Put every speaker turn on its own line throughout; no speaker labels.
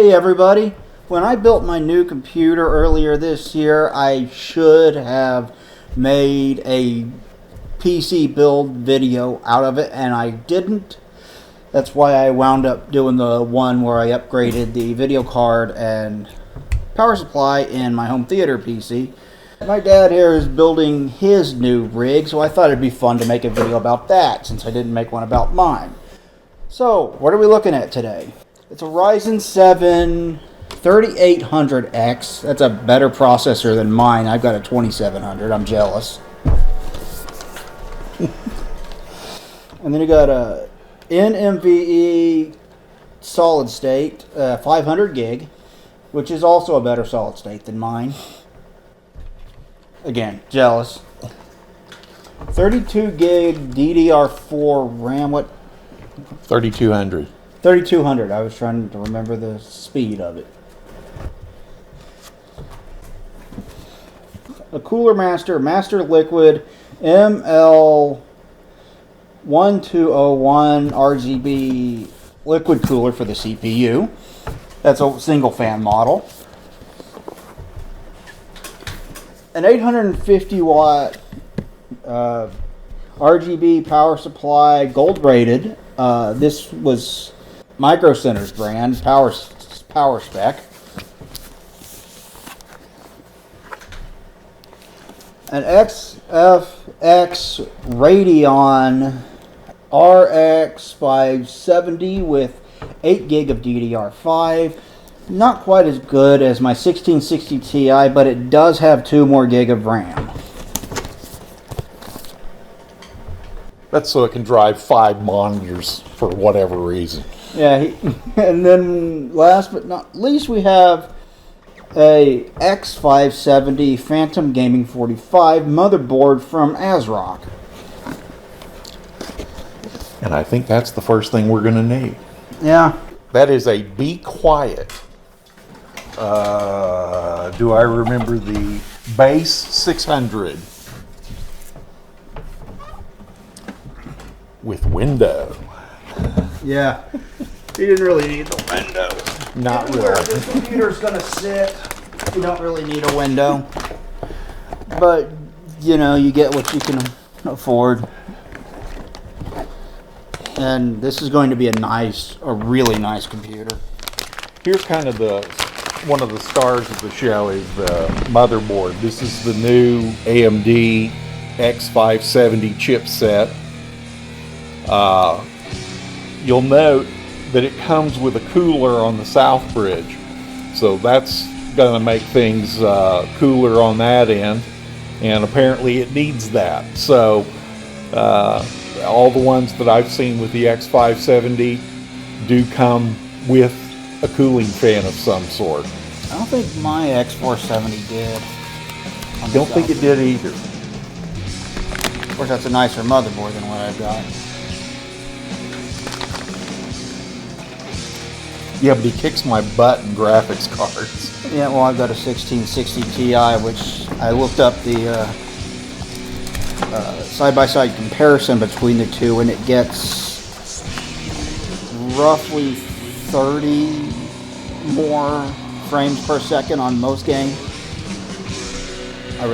Hey everybody, when I built my new computer earlier this year, I should have made a PC build video out of it, and I didn't. That's why I wound up doing the one where I upgraded the video card and power supply in my home theater PC. My dad here is building his new rig, so I thought it'd be fun to make a video about that since I didn't make one about mine. So, what are we looking at today? It's a Ryzen 7 3800X. That's a better processor than mine. I've got a 2700. I'm jealous. And then you got a NVMe solid state, 500 gig, which is also a better solid state than mine. Again, jealous. 32 gig DDR4 RAM. What?
3200.
3200. I was trying to remember the speed of it. A Cooler Master Liquid ML1201 RGB liquid cooler for the CPU. That's a single fan model. An 850 watt RGB power supply, gold rated. This was Micro Center's brand, power spec. An XFX Radeon RX 570 with 8 gig of DDR5. Not quite as good as my 1660 Ti, but it does have 2 more gig of RAM.
That's so it can drive 5 monitors for whatever reason.
Yeah, and then last but not least, we have a X570 Phantom Gaming 45 motherboard from ASRock.
And I think that's the first thing we're going to need.
Yeah.
That is a Be Quiet. Do I remember the base 600 with window?
Yeah. You didn't really need the window.
Not
Where
really.
this computer's going to sit, you don't really need a window. But, you know, you get what you can afford. And this is going to be a really nice computer.
Here's kind of one of the stars of the show is the motherboard. This is the new AMD X570 chipset. You'll note that it comes with a cooler on the south bridge. So that's going to make things cooler on that end. And apparently it needs that. So all the ones that I've seen with the X570 do come with a cooling fan of some sort.
I don't think my X470 did.
I don't think it did either.
Of course, that's a nicer motherboard than what I've got.
Yeah, but he kicks my butt in graphics cards.
Yeah, well, I've got a 1660 Ti, which I looked up the side-by-side comparison between the two, and it gets roughly 30 more frames per second on most games. I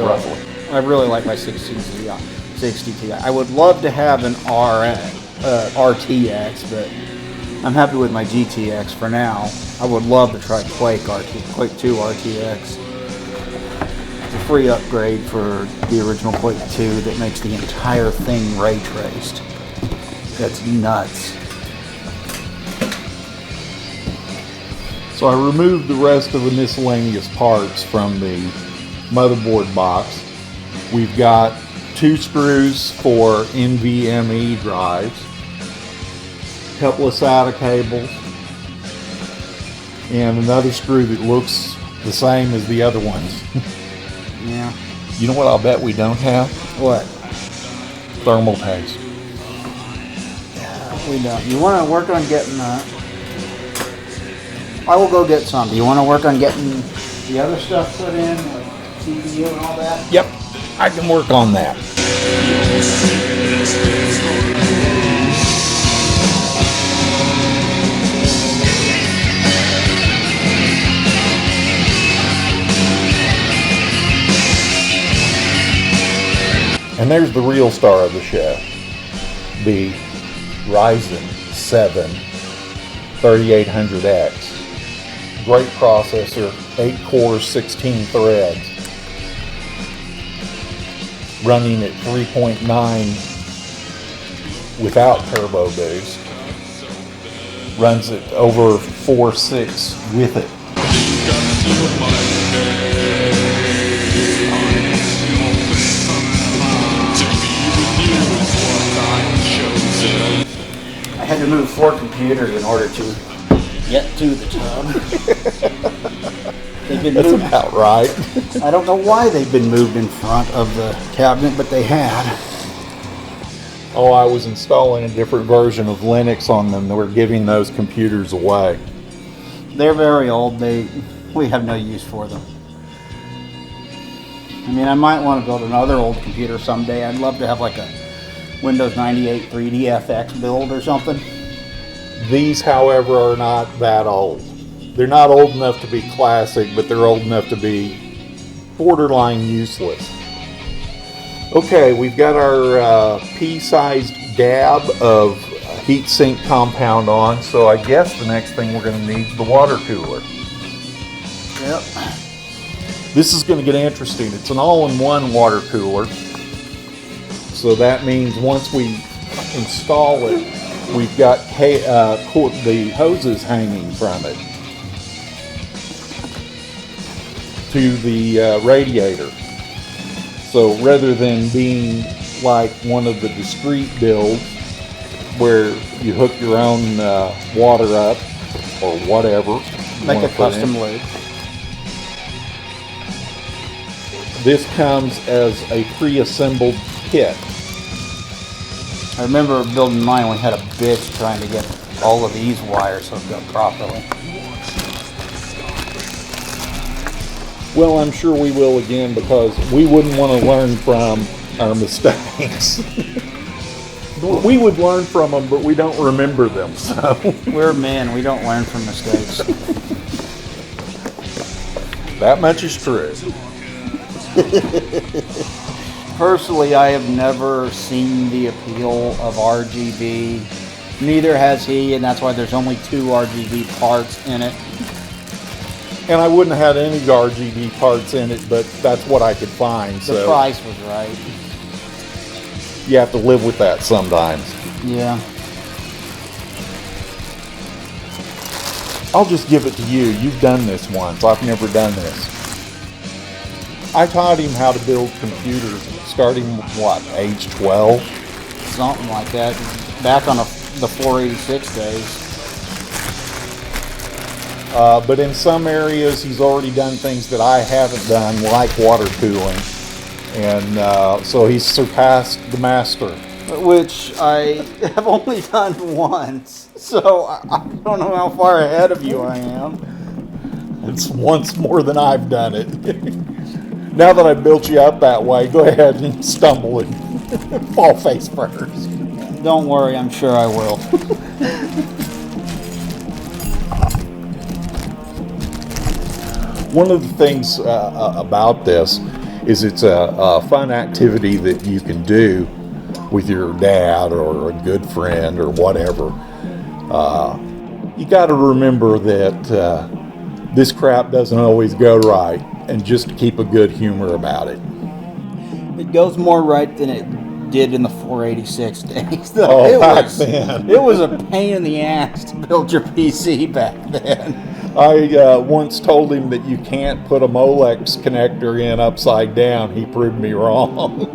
really like my 1660 Ti. I would love to have an RTX, but I'm happy with my GTX for now. I would love to try Quake 2 RTX. It's a free upgrade for the original Quake 2 that makes the entire thing ray traced. That's nuts.
So I removed the rest of the miscellaneous parts from the motherboard box. We've got 2 screws for NVMe drives, a couple of SATA cables, and another screw that looks the same as the other ones.
Yeah.
You know what I'll bet we don't have?
What?
Thermal paste.
Yeah, we don't. You want to work on getting that? I will go get some. Do you want to work on getting the other stuff put in, like CPU and all that?
Yep, I can work on that. And there's the real star of the show, the Ryzen 7 3800X. Great processor, 8 cores, 16 threads, running at 3.9 without turbo boost. Runs at over 4.6 with it.
I had to move 4 computers in order to get to the tub. They've been
That's
moved.
about right.
I don't know why they've been moved in front of the cabinet, but they had.
Oh, I was installing a different version of Linux on them. They were giving those computers away.
They're very old. We have no use for them. I mean, I might want to build another old computer someday. I'd love to have like a Windows 98 3DFX build or something.
These, however, are not that old. They're not old enough to be classic, but they're old enough to be borderline useless. Okay, we've got our pea-sized dab of heatsink compound on, so I guess the next thing we're going to need is the water cooler.
Yep.
This is going to get interesting. It's an all-in-one water cooler, so that means once we install it, we've got the hoses hanging from it to the radiator. So rather than being like one of the discrete builds where you hook your own water up or whatever,
Like a custom loop.
this comes as a pre-assembled kit.
I remember building mine, we had a bitch trying to get all of these wires hooked up properly.
Well, I'm sure we will again, because we wouldn't want to learn from our mistakes. We would learn from them, but we don't remember them. So
We're men, we don't learn from mistakes.
that much is true.
Personally, I have never seen the appeal of RGB. Neither has he, and that's why there's only 2 RGB parts in it.
And I wouldn't have had any RGB parts in it, but that's what I could find.
The price was right.
You have to live with that sometimes.
Yeah.
I'll just give it to you. You've done this once. I've never done this. I taught him how to build computers starting, what, age 12?
Something like that. Back on the 486 days.
But in some areas, he's already done things that I haven't done, like water cooling. And so he's surpassed the master.
Which I have only done once. So I don't know how far ahead of you I am.
It's once more than I've done it. Now that I've built you up that way, go ahead and stumble and fall face first.
Don't worry, I'm sure I will.
One of the things about this is it's a fun activity that you can do with your dad or a good friend or whatever. You got to remember that this crap doesn't always go right, and just keep a good humor about it.
It goes more right than it did in the 486 days.
Oh, back then.
It was a pain in the ass to build your PC back then.
I once told him that you can't put a Molex connector in upside down. He proved me wrong.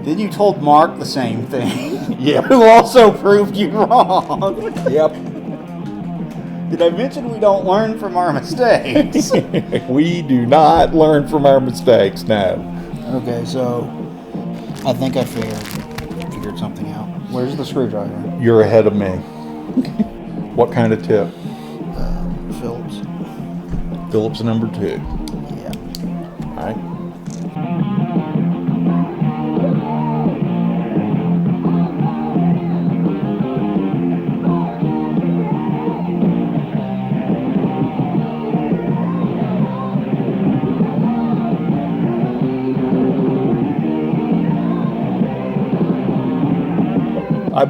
Then you told Mark the same thing.
Yeah.
Who also proved you wrong.
Yep.
Did I mention we don't learn from our mistakes?
We do not learn from our mistakes now.
Okay, so I think I figured something out. Where's the screwdriver?
You're ahead of me. What kind of tip?
Phillips.
Phillips number 2.
Yeah.
All right.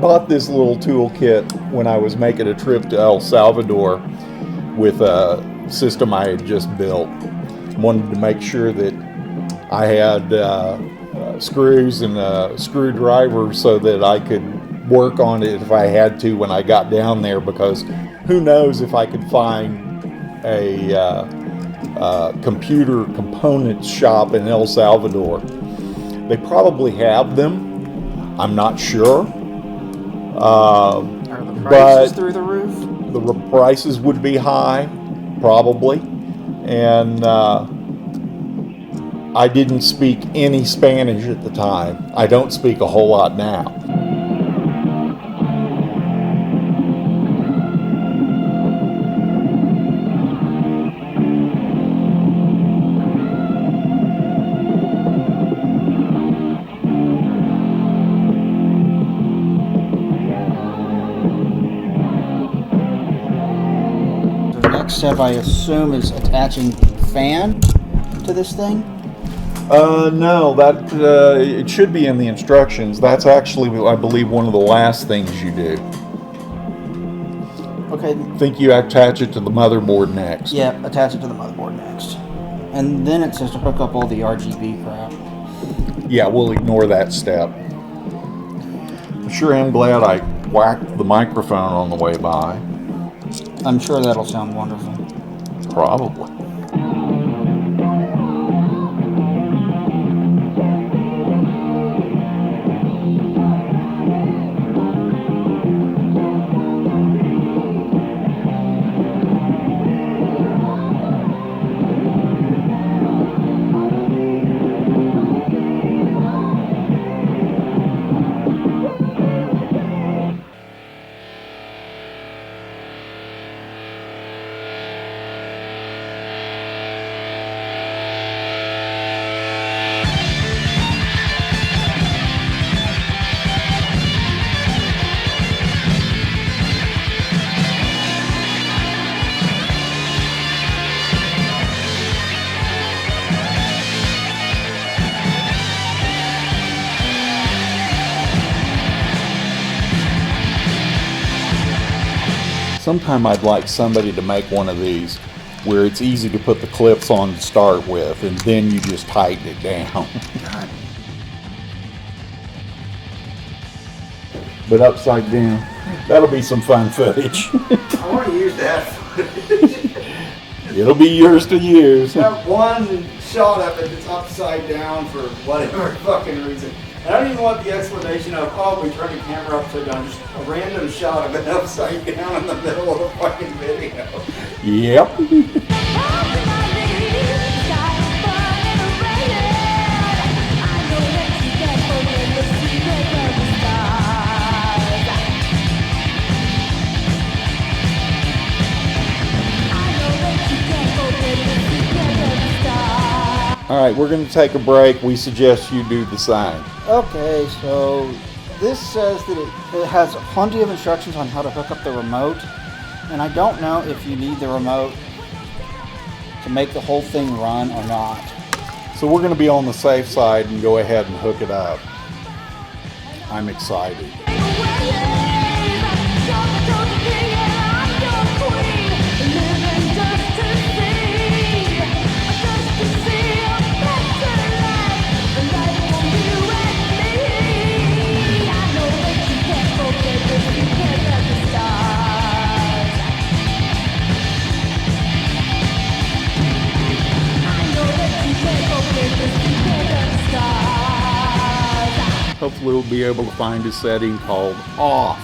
bought this little toolkit when I was making a trip to El Salvador with a system I had just built. Wanted to make sure that I had screws and a screwdriver so that I could work on it if I had to when I got down there, because who knows if I could find a computer components shop in El Salvador. They probably have them. I'm not sure.
Are the prices through the roof?
The prices would be high, probably. And I didn't speak any Spanish at the time. I don't speak a whole lot now.
Step I assume is attaching fan to this thing.
No, that it should be in the instructions. That's actually, I believe, one of the last things you do.
Okay.
I think you attach it to the motherboard next.
Yeah, attach it to the motherboard next, and then it says to hook up all the RGB crap.
Yeah, we'll ignore that step. I sure am glad I whacked the microphone on the way by.
I'm sure that'll sound wonderful.
Probably. Sometime I'd like somebody to make one of these where it's easy to put the clips on to start with, and then you just tighten it down. But upside down, that'll be some fun footage.
I want to use that footage.
It'll be yours to use.
That one shot of it that's upside down for whatever fucking reason. I don't even want the explanation of, oh, we turned the camera upside down. Just a random shot of it upside down in the middle of the fucking video.
Yep. All right, we're going to take a break. We suggest you do the same.
Okay, so this says that it has plenty of instructions on how to hook up the remote, and I don't know if you need the remote to make the whole thing run or not.
So we're going to be on the safe side and go ahead and hook it up. I'm excited. Hopefully we'll be able to find a setting called off.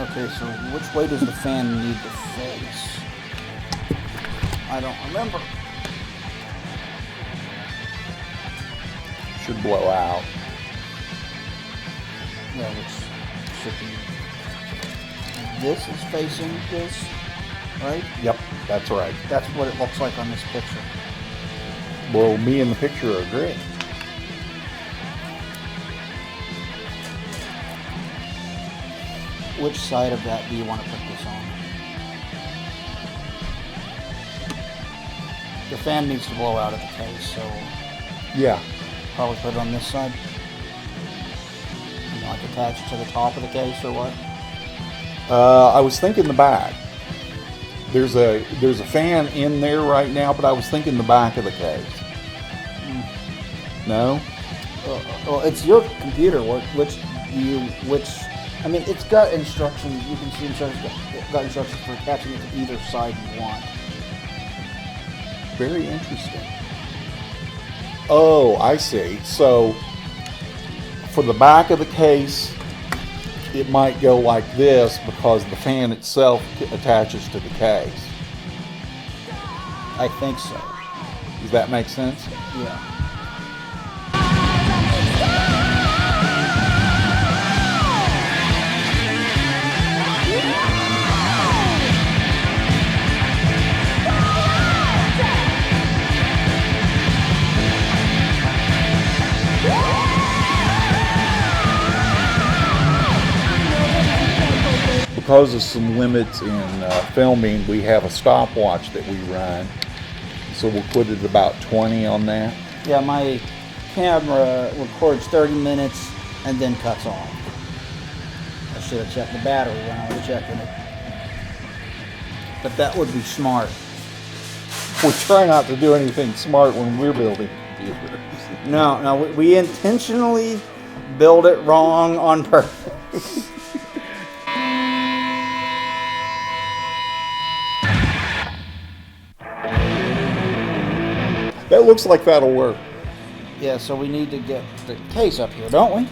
Okay, so which way does the fan need to face? I don't remember.
Should blow out.
Yeah, which should be... This is facing this, right?
Yep, that's right.
That's what it looks like on this picture.
Well, me and the picture agree.
Which side of that do you want to put this on? The fan needs to blow out at the case, so...
Yeah,
probably put it on this side. You know, like attach it to the top of the case or what?
I was thinking the back. There's a fan in there right now, but I was thinking the back of the case. No?
Well, it's your computer. I mean, it's got instructions. You can see instructions. It's got instructions for attaching it to either side you want.
Very interesting. Oh, I see. So, for the back of the case, it might go like this because the fan itself attaches to the case.
I think so.
Does that make sense?
Yeah.
Because of some limits in filming, we have a stopwatch that we run. So we'll put it about 20 on that.
Yeah, my camera records 30 minutes and then cuts off. I should have checked the battery when I was checking it. But that would be smart.
We try not to do anything smart when we're building computers.
No, we intentionally build it wrong on purpose.
That looks like that'll work.
Yeah, so we need to get the case up here, don't we?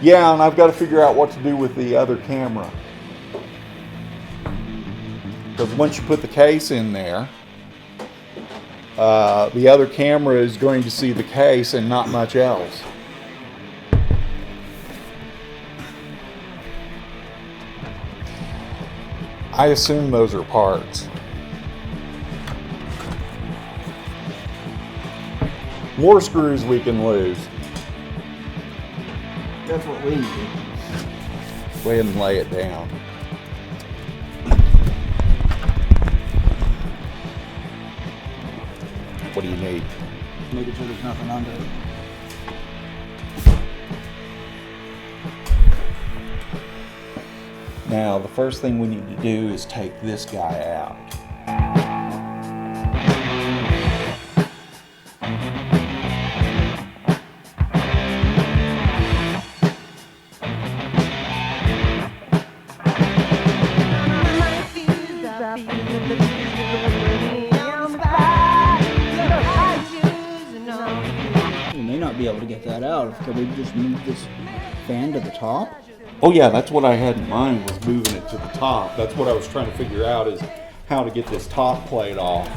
Yeah, and I've got to figure out what to do with the other camera. Because once you put the case in there, the other camera is going to see the case and not much else. I assume those are parts. More screws we can lose.
That's what we do.
Go ahead and lay it down. What do you need?
Making sure there's nothing under it.
Now, the first thing we need to do is take this guy out.
We may not be able to get that out. Could we just move this fan to the top?
Oh yeah, that's what I had in mind, was moving it to the top. That's what I was trying to figure out, is how to get this top plate off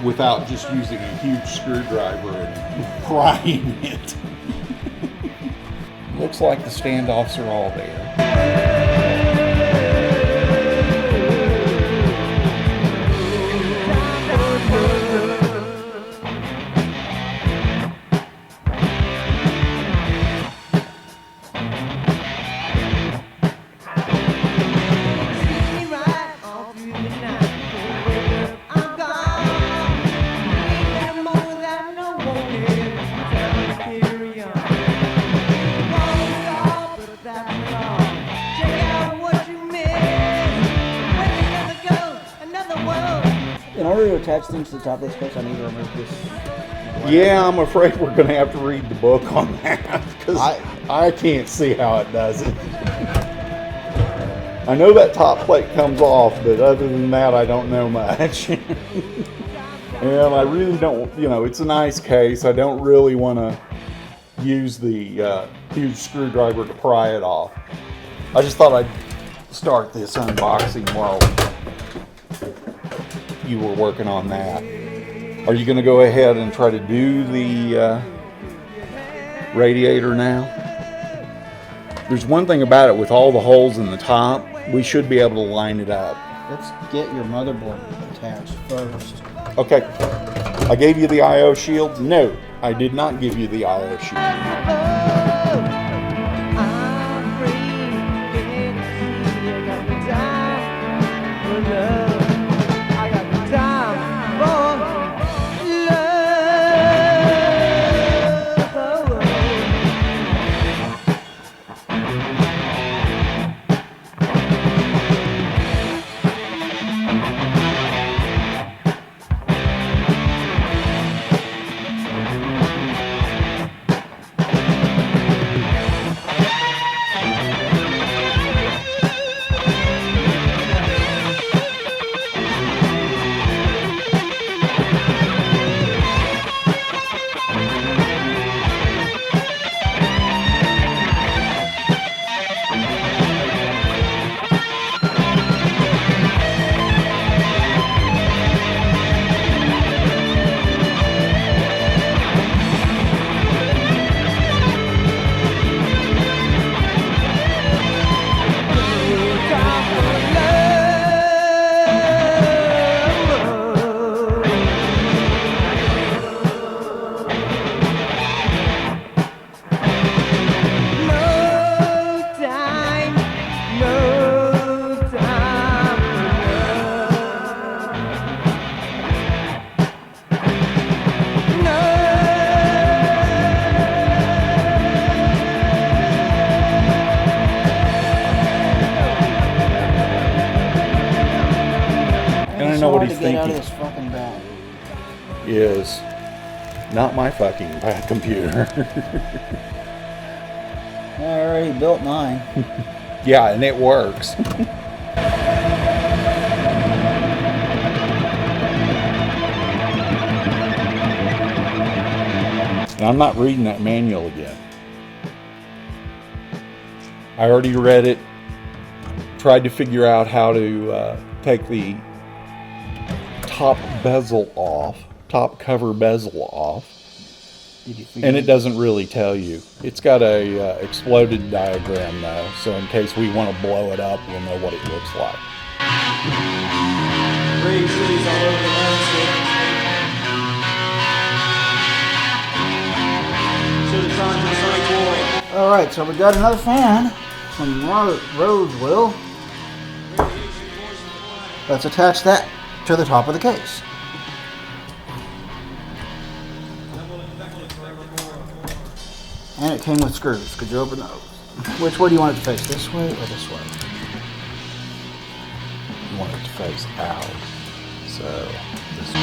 without just using a huge screwdriver and prying it. Looks like the standoffs are all there.
In order to attach things to the top of this case, I need to remove this.
Yeah, I'm afraid we're going to have to read the book on that, because I can't see how it does it. I know that top plate comes off, but other than that, I don't know much. And I really don't, it's a nice case. I don't really want to use the huge screwdriver to pry it off. I just thought I'd start this unboxing while you were working on that. Are you going to go ahead and try to do the radiator now? There's one thing about it, with all the holes in the top, we should be able to line it up.
Let's get your motherboard attached first.
Okay. I gave you the I/O shield? No, I did not give you the I/O shield. know what
hard
he's
to get out of
thinking.
this fucking bag.
Is not my fucking bad computer.
I already built mine.
Yeah, and it works. And I'm not reading that manual again. I already read it, tried to figure out how to take the top bezel off, top cover bezel off, and it doesn't really tell you. It's got a exploded diagram though, so in case we want to blow it up, we'll know what it looks like.
Great cities all over the landscape. Alright, so we got another fan from Roseville. Let's attach that to the top of the case. And it came with screws. Could you open those? Which way do you want it to face? This way or this way?
You want it to face out, so this way.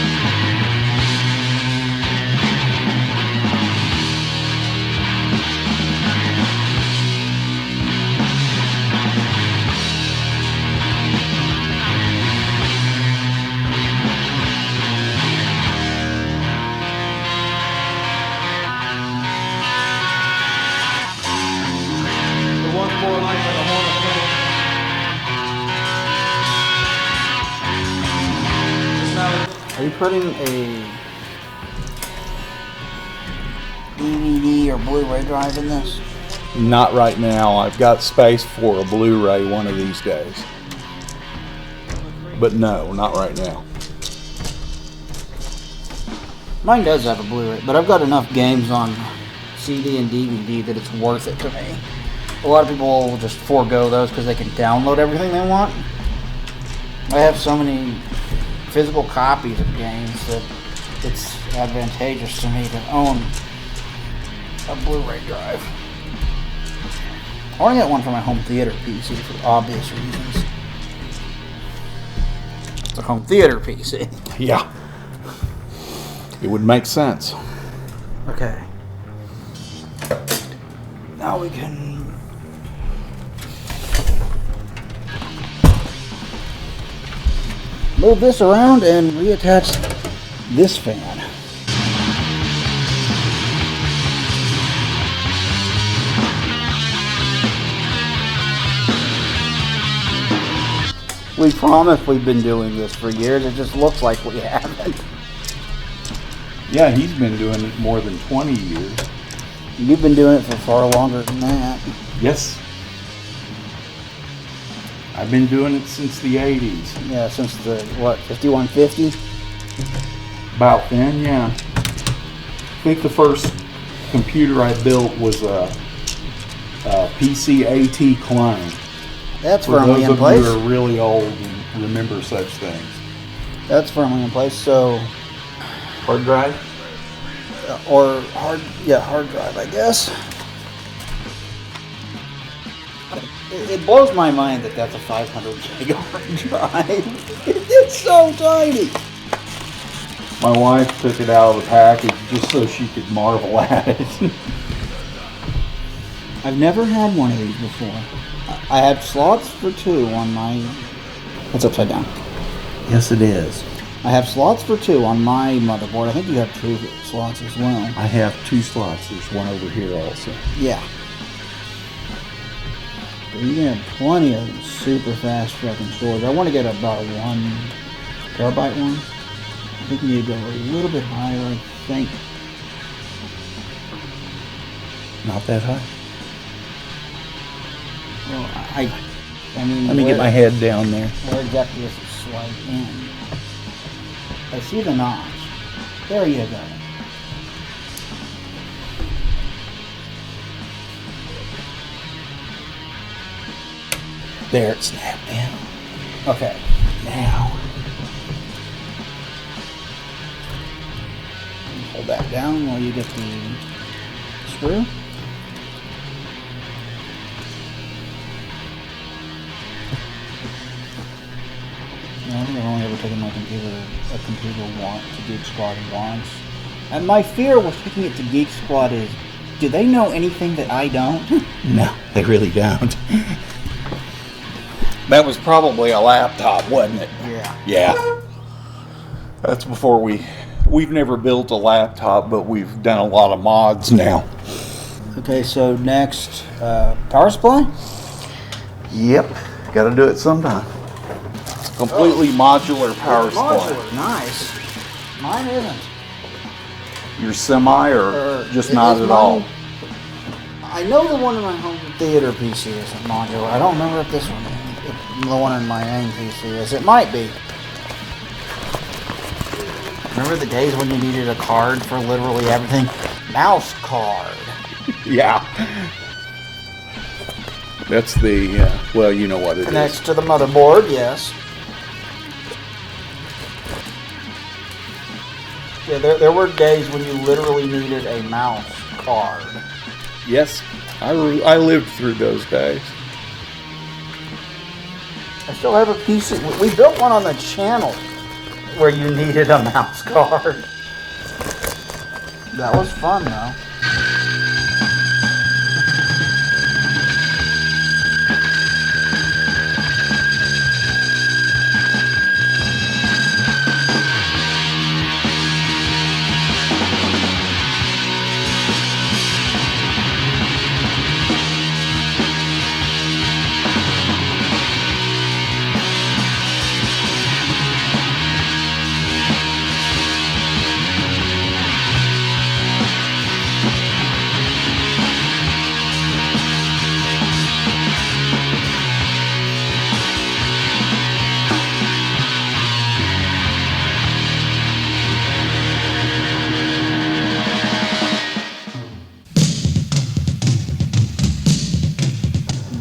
Are you putting a DVD or Blu-ray drive in this?
Not right now. I've got space for a Blu-ray one of these days. But no, not right now.
Mine does have a Blu-ray, but I've got enough games on CD and DVD that it's worth it to me. A lot of people will just forego those because they can download everything they want. I have so many physical copies of games that it's advantageous to me to own a Blu-ray drive. I want to get one for my home theater PC for obvious reasons. It's a home theater PC.
Yeah. It would make sense.
Okay. Now we can move this around and reattach this fan. We promise we've been doing this for years. It just looks like we haven't.
Yeah, he's been doing it more than 20 years.
You've been doing it for far longer than that.
Yes. I've been doing it since the 80s.
Yeah, since the, what, 5150?
About then, yeah. I think the first computer I built was a PC AT clone.
That's
For
firmly
those
in
of
place.
you who are really old and remember such things.
That's firmly in place, so...
Hard drive?
Or hard drive, I guess. It blows my mind that that's a 500 gig hard drive. It's so tiny.
My wife took it out of the package just so she could marvel at it.
I've never had one of these before. I have slots for 2 on my... It's upside down.
Yes, it is.
I have slots for 2 on my motherboard. I think you have 2 slots as well.
I have 2 slots. There's one over here also.
Yeah. But you can have plenty of super fast fucking storage. I want to get about a 1 terabyte one. I think you need to go a little bit higher, I think.
Not that high.
Well, I mean...
Let me get my head down there.
Where exactly is the swipe in? I see the notch. There you go.
There, it snapped in.
Okay.
Now.
Hold that down while you get the screw. I think I've only ever taken a computer once to Geek Squad once. And my fear with taking it to Geek Squad is, do they know anything that I don't?
No, they really don't.
That was probably a laptop, wasn't it?
Yeah.
Yeah. That's before we've never built a laptop, but we've done a lot of mods now.
Okay, so next, power supply?
Yep. Got to do it sometime. Completely modular power supply.
Modular, nice. Mine isn't.
Your semi or just
it
not
is
at
mine.
all?
I know the one in my home theater PC isn't modular. I don't remember if this one, if the one in my main PC is. It might be. Remember the days when you needed a card for literally everything? Mouse card.
Yeah. That's the, well, you know what it
Connects
is.
to the motherboard, yes. Yeah, there were days when you literally needed a mouse card.
Yes, I lived through those days.
I still have a PC. We built one on the channel where you needed a mouse card. That was fun, though.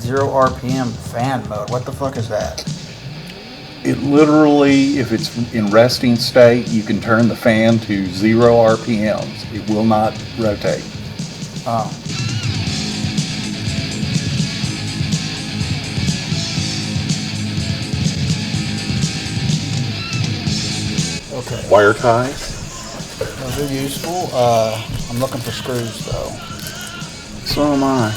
Zero RPM fan mode. What the fuck is that?
It literally, if it's in resting state, you can turn the fan to 0 RPMs. It will not rotate.
Oh. Okay.
Wire ties?
Those are useful. I'm looking for screws though.
So am I.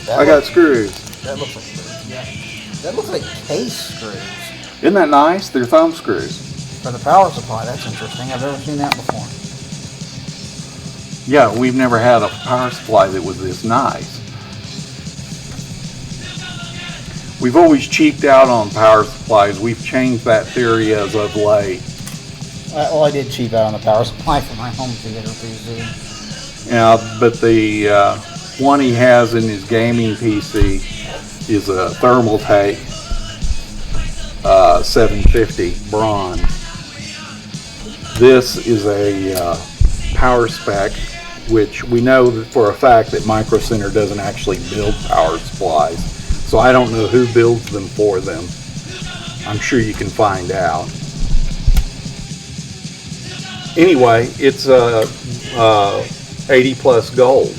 That
got screws.
That looks like screws. Yeah. That looks like case screws.
Isn't that nice? They're thumb screws.
For the power supply, that's interesting. I've never seen that before.
Yeah, we've never had a power supply that was this nice. We've always cheaped out on power supplies. We've changed that theory as of late.
Well, I did cheap out on the power supply for my home theater PC.
Yeah, but the one he has in his gaming PC is a Thermaltake 750 bronze. This is a power spec, which we know that for a fact that Micro Center doesn't actually build power supplies. So I don't know who builds them for them. I'm sure you can find out. Anyway, it's 80 plus gold.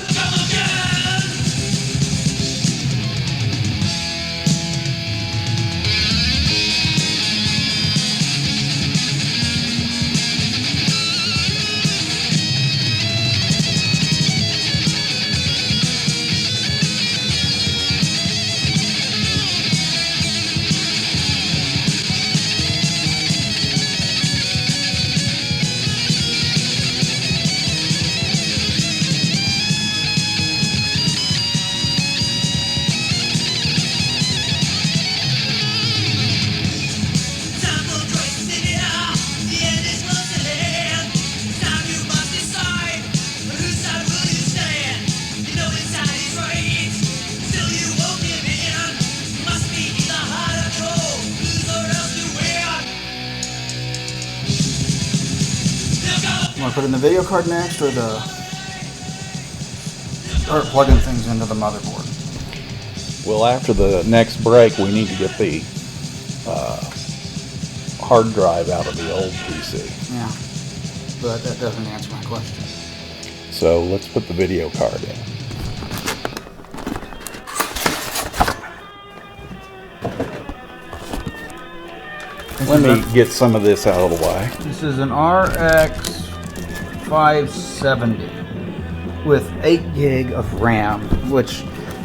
Want to put in the video card next, or start plugging things into the motherboard?
Well, after the next break, we need to get the hard drive out of the old PC.
Yeah, but that doesn't answer my question.
So let's put the video card in. Let me get some of this out of the way.
This is an RX 570 with 8 gig of RAM, which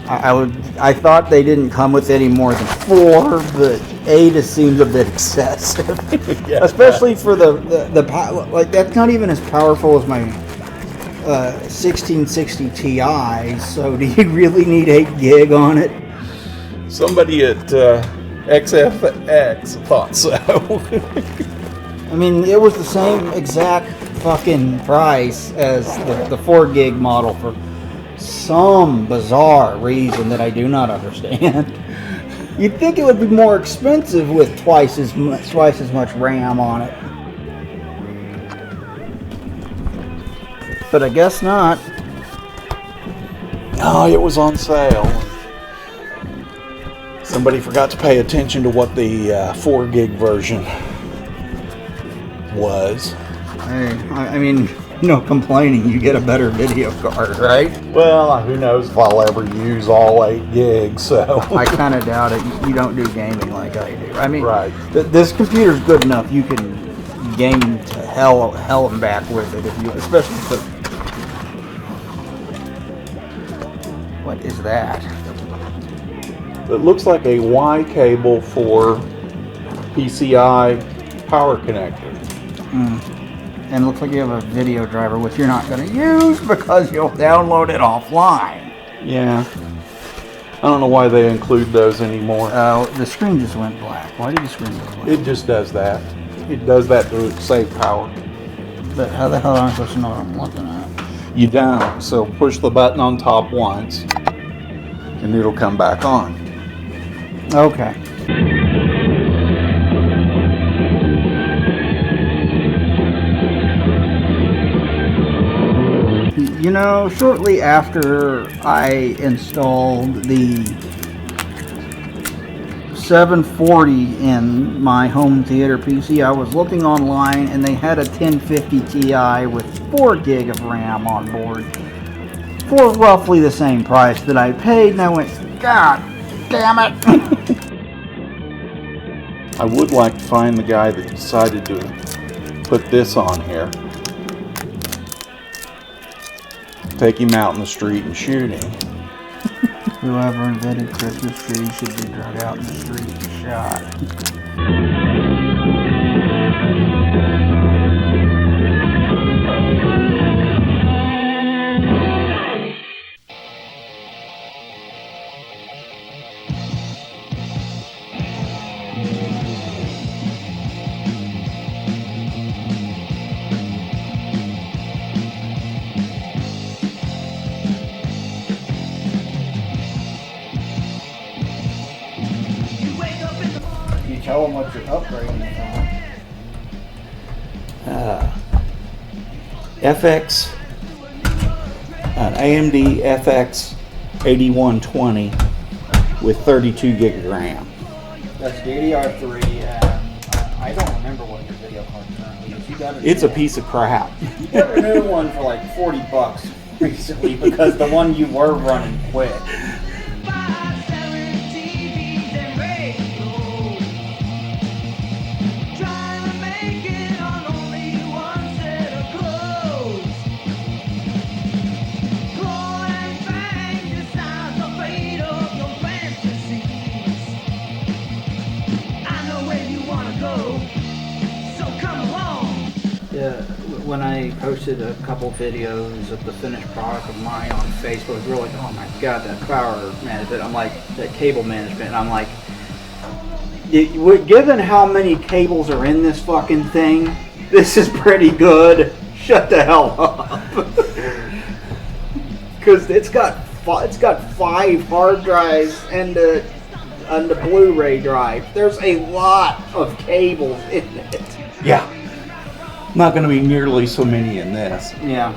I thought they didn't come with any more than 4, but 8 just seems a bit excessive. Yeah. Especially for the like, that's not even as powerful as my 1660 Ti. So do you really need 8 gig on it?
Somebody at XFX thought so.
I mean, it was the same exact fucking price as the 4 gig model for some bizarre reason that I do not understand. You'd think it would be more expensive with twice as much RAM on it, but I guess not.
Oh, it was on sale. Somebody forgot to pay attention to what the 4 gig version was.
Hey, I mean, no complaining. You get a better video card, right?
Well, who knows if I'll ever use all 8 gigs, so.
I kind of doubt it. You don't do gaming like I do. I mean,
right.
This computer's good enough. You can game to hell and back with it, if you, especially for. What is that?
It looks like a Y cable for PCI power connector.
And it looks like you have a video driver, which you're not going to use because you'll download it offline.
Yeah. I don't know why they include those anymore.
The screen just went black. Why did the screen go black?
It just does that. It does that to save power.
But how the hell am I supposed to know what I'm looking at?
You don't. So push the button on top once, and it'll come back on.
Okay. You know, shortly after I installed the 740 in my home theater PC, I was looking online and they had a 1050 Ti with 4 gig of RAM on board for roughly the same price that I paid, and I went, God damn it.
I would like to find the guy that decided to put this on here. Take him out in the street and shoot him.
Whoever invented Christmas trees should be drug out in the street and shot. Tell them what you're upgrading from.
FX, an AMD FX 8120 with 32 gig of RAM.
That's DDR3, and I don't remember what your video card currently is. You got
It's a piece of crap.
You got a new one for like $40 recently because the one you were running quit. When I posted a couple videos of the finished product of mine on Facebook, we were like, oh my god, that power management, I'm like, that cable management, and I'm like, given how many cables are in this fucking thing, this is pretty good. Shut the hell up. Because it's got 5 hard drives and the Blu-ray drive. There's a lot of cables in it.
Yeah. Not going to be nearly so many in this.
Yeah.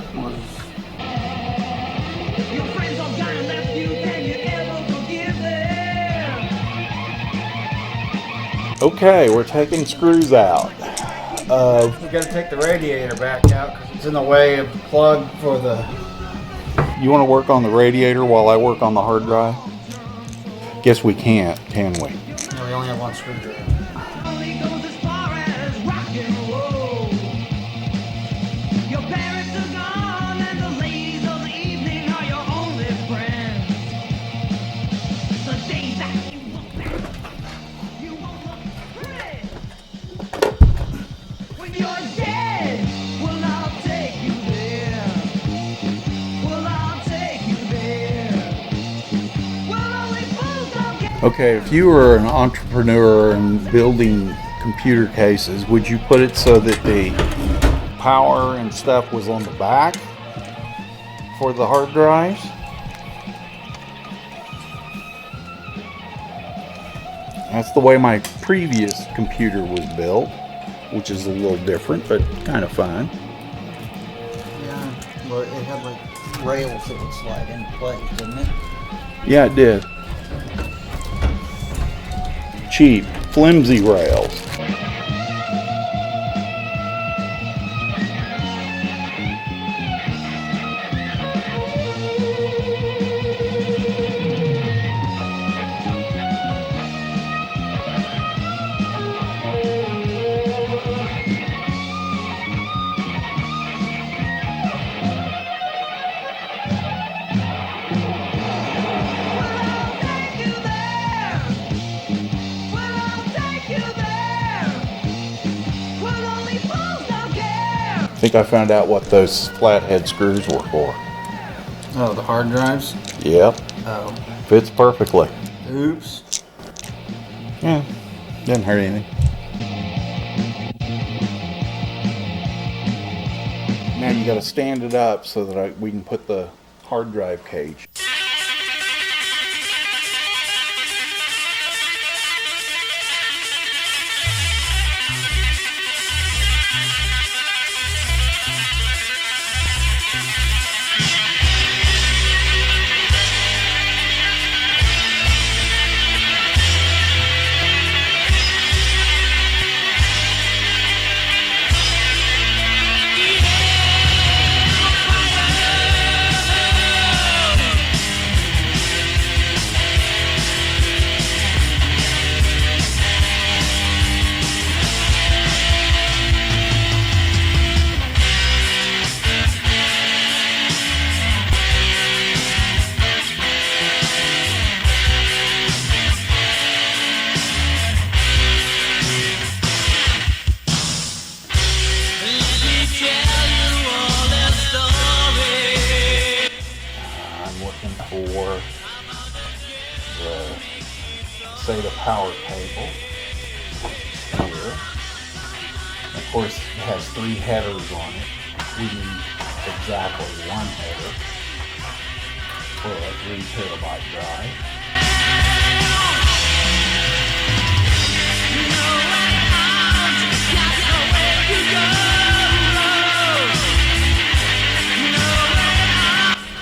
Okay, we're taking screws out.
We got to take the radiator back out because it's in the way of the plug for the.
You want to work on the radiator while I work on the hard drive? Guess we can't, can we?
No, we only have one screwdriver.
Okay, if you were an entrepreneur and building computer cases, would you put it so that the power and stuff was on the back for the hard drives? That's the way my previous computer was built, which is a little different, but kind of fun.
Yeah, well, it had like rails that would slide into place, didn't it?
Yeah, it did. Cheap, flimsy rails. I think I found out what those flathead screws were for.
Oh, the hard drives?
Yep.
Oh.
Fits perfectly.
Oops.
Yeah, didn't hurt anything. Now you got to stand it up so that we can put the hard drive cage. For the power cable here. Of course, it has 3 headers on it. We need exactly 1 header for a 3 terabyte drive.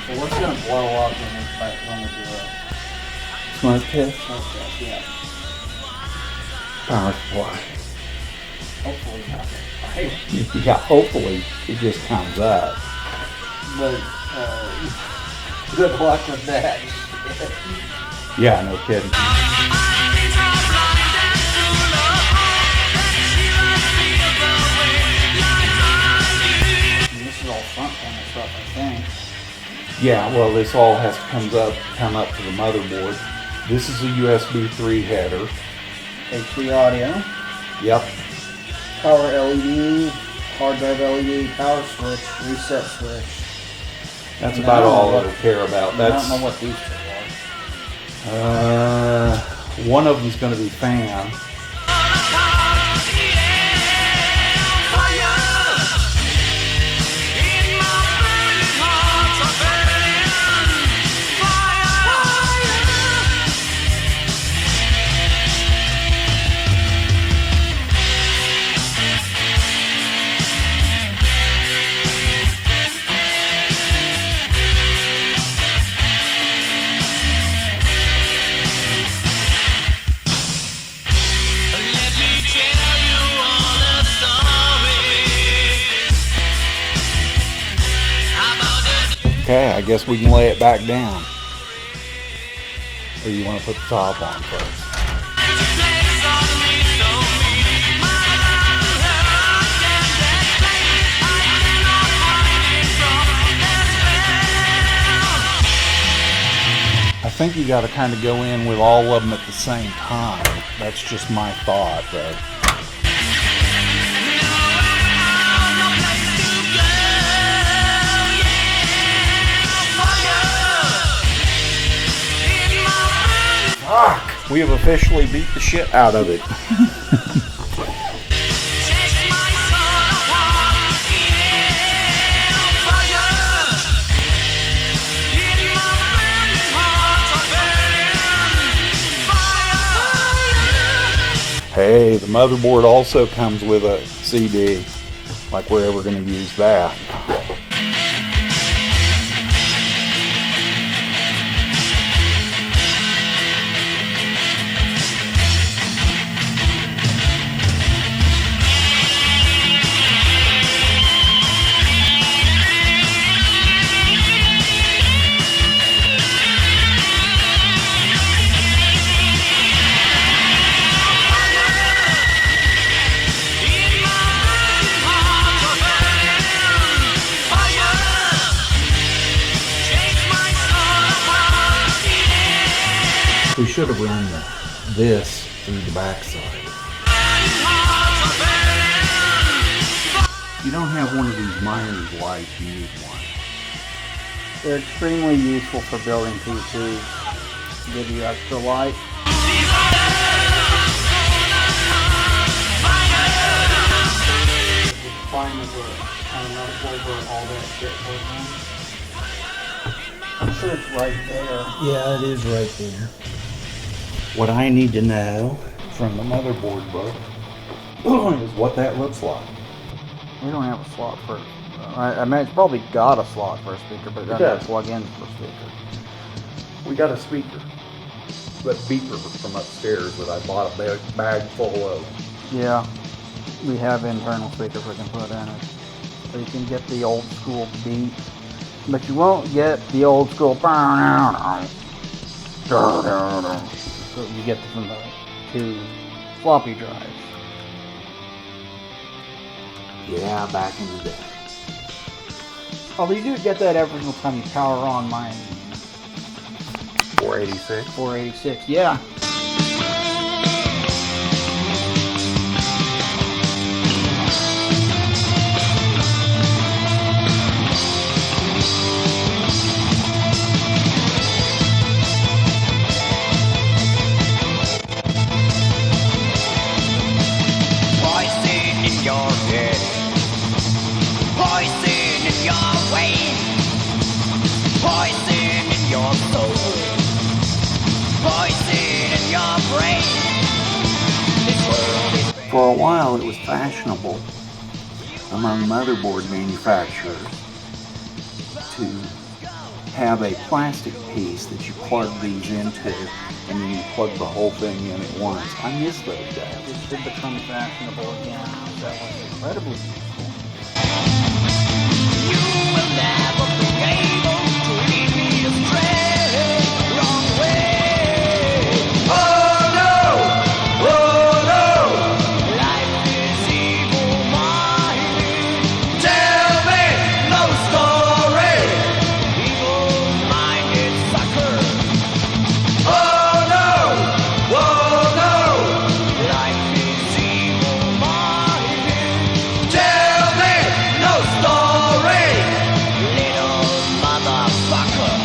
Well, what's going to blow up when we do a
Smoke test?
smoke test? Yeah.
Power supply.
Hopefully not. Right?
Yeah, hopefully it just comes up.
But good luck with that.
Yeah, no kidding.
And this is all front panel stuff, I think.
Yeah, well, this all has to come up to the motherboard. This is a USB 3 header.
HD audio,
Yep.
power LED, hard drive LED, power switch, reset switch.
That's
And
about
I don't
all
know
it'll care about.
I
That's
don't know what these two are.
one of them's going to be fan. Okay, I guess we can lay it back down. Or you want to put the top on first? I think you got to kind of go in with all of them at the same time. That's just my thought, but fuck!
We have officially beat the shit out of it. Hey, the motherboard also comes with a CD, like we're ever going to use that.
We should have run this through the backside. If you don't have one of these miners lights, you need one.
They're extremely useful for building PCs. Give you extra light. Find where all that shit goes on. I'm sure it's right there.
Yeah, it is right there. What I need to know from the motherboard book is what that looks like.
We don't have a slot for. I mean, it's probably got a slot for a speaker, but it doesn't plug in for a speaker.
We got a speaker, that beeper from upstairs that I bought a bag full of.
Yeah, we have internal speakers we can put in it. So you can get the old school beat, but you won't get the old school. So you get from the two floppy drives.
Yeah, back in the day.
Although you do get that every single time you power on my
486.
486, yeah.
For a while, it was fashionable among motherboard manufacturers to have a plastic piece that you plug these into, and then you plug the whole thing in at once. I miss those days.
It should become fashionable again. That was incredibly useful.
You will never be able to lead me astray, wrong way. Oh no! Oh no! Life is evil minded. Tell me no story. Evil minded sucker. Oh no! Oh no! Life is evil minded. Tell me no story. Little motherfucker.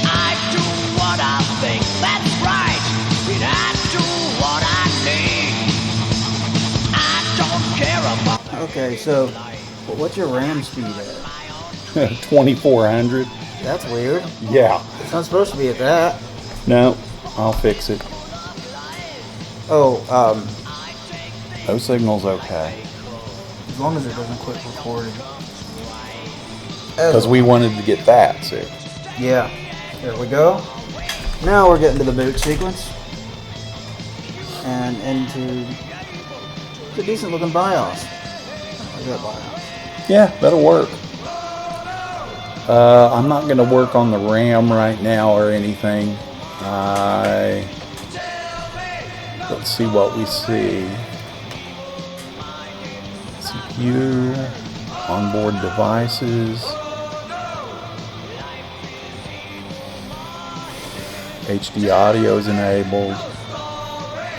I do what I think that's right, and I do what I need. I don't care about
Okay, so what's your RAM speed at?
2400.
That's weird.
Yeah.
It's not supposed to be at that.
No, I'll fix it.
Oh,
No signal's okay.
as long as it doesn't quit recording.
Because we wanted to get that, see.
Yeah. There we go. Now we're getting to the boot sequence. And into the decent looking BIOS. Look at that BIOS.
Yeah, that'll work. I'm not going to work on the RAM right now or anything. Let's see what we see. CPU, onboard devices, HD audio is enabled.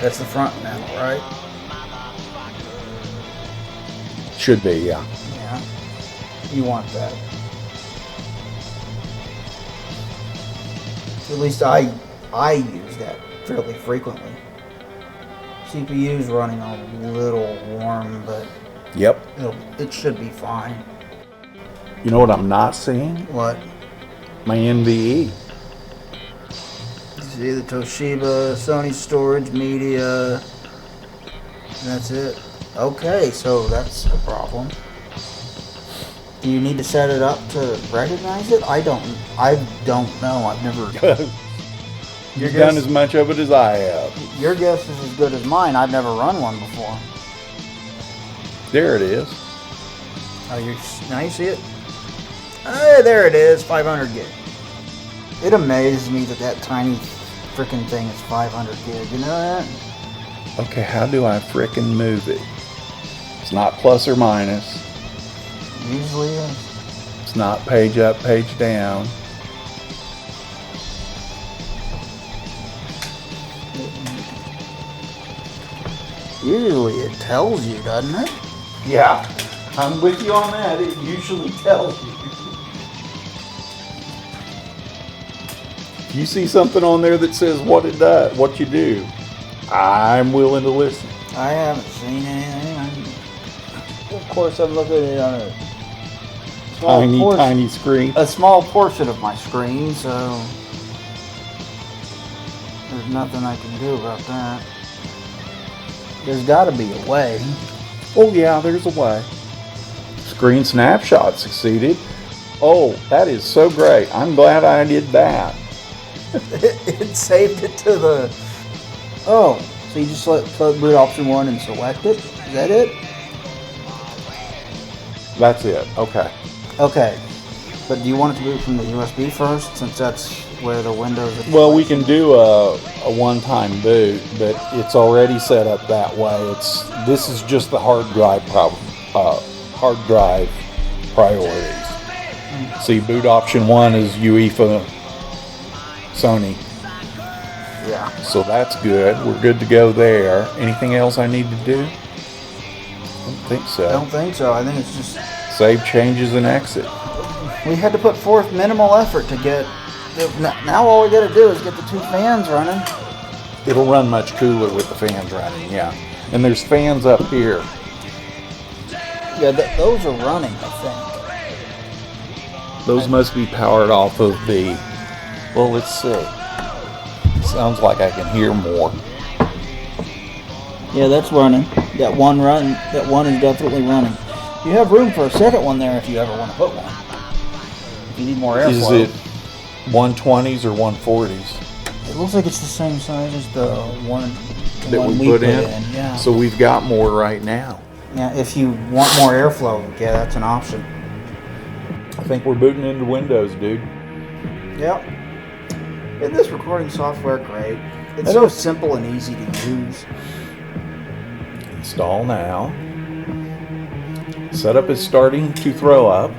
That's the front now, right?
Should be, yeah.
Yeah. You want that. At least I use that fairly frequently. CPU's running a little warm, but
Yep.
it should be fine.
You know what I'm not seeing?
What?
My NVE.
You see the Toshiba, Sony storage, media. That's it. Okay, so that's a problem. Do you need to set it up to recognize it? I don't know. I've never.
You've done as much of it as I have.
Your guess is as good as mine. I've never run one before.
There it is.
Oh, now you see it? Hey, there it is, 500 gig. It amazes me that tiny freaking thing is 500 gig. You know that?
Okay, how do I frickin' move it? It's not plus or minus.
Usually is.
It's not page up, page down.
Usually it tells you, doesn't it?
Yeah, I'm with you on that. It usually tells you. You see something on there that says what it does, what you do, I'm willing to listen.
I haven't seen anything. Of course, I'm looking at it on a
tiny screen.
A small portion of my screen, so there's nothing I can do about that. There's got to be a way.
Oh yeah, there's a way. Screen snapshot succeeded. Oh, that is so great. I'm glad I did that.
It saved it to the... Oh, so you just select boot option 1 and select it? Is that it?
That's it. Okay.
Okay. But do you want it to boot from the USB first, since that's where the Windows...
Well, we can do a one-time boot, but it's already set up that way. This is just the hard drive priorities. See, boot option 1 is UEFA Sony.
Yeah.
So that's good. We're good to go there. Anything else I need to do? I don't think so.
I don't think so. I think it's just...
Save changes and exit.
We had to put forth minimal effort to get... Now all we got to do is get the 2 fans running.
It'll run much cooler with the fans running, yeah. And there's fans up here.
Yeah, those are running, I think.
Those must be powered off of the... Well, let's see. Sounds like I can hear more.
Yeah, that's running. That one is definitely running. You have room for a second one there if you ever want to put one. If you need more airflow.
Is it 120s or 140s?
It looks like it's the same size as the one
that we put in?
Yeah.
So we've got more right now.
Yeah, if you want more airflow, yeah, that's an option.
I think we're booting into Windows, dude.
Yep. Isn't this recording software great? It's so simple and easy to use.
Install now. Setup is starting to throw up.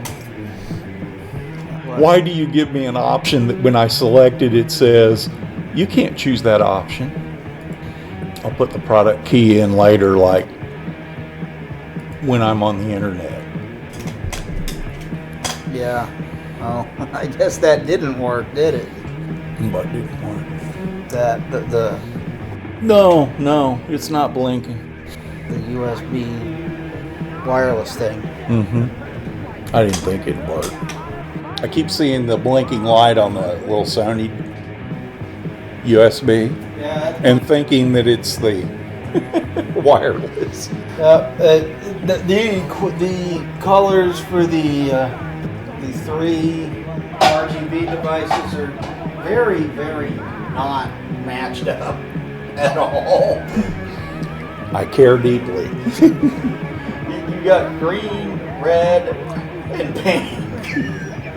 What?
Why do you give me an option that when I select it, it says, you can't choose that option? I'll put the product key in later, like when I'm on the internet.
Yeah. Oh, I guess that didn't work, did it?
But didn't work.
The
No, it's not blinking.
the USB wireless thing.
I didn't think it'd work. I keep seeing the blinking light on the little Sony USB
Yeah.
and thinking that it's the wireless.
The colors for the 3 RGB devices are very, very not matched up at all.
I care deeply.
You got green, red, and pink.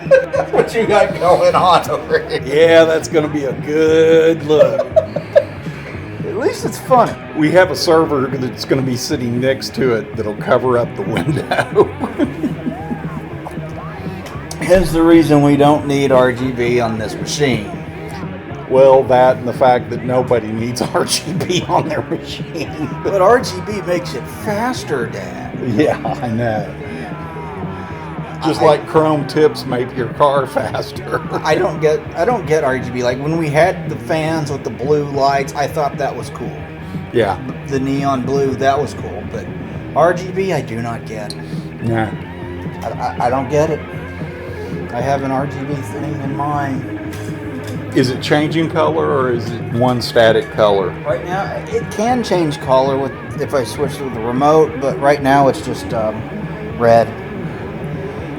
That's what you got going on over here.
Yeah, that's going to be a good look.
At least it's funny.
We have a server that's going to be sitting next to it that'll cover up the window.
Hence the reason we don't need RGB on this machine.
Well, that and the fact that nobody needs RGB on their machine.
But RGB makes it faster, Dad.
Yeah, I know. Just like chrome tips make your car faster.
I don't get RGB. Like when we had the fans with the blue lights, I thought that was cool.
Yeah.
The neon blue, that was cool. But RGB, I do not get.
Yeah.
I don't get it. I have an RGB thing in mind.
Is it changing color or is it one static color?
Right now, it can change color if I switch to the remote, but right now it's just red.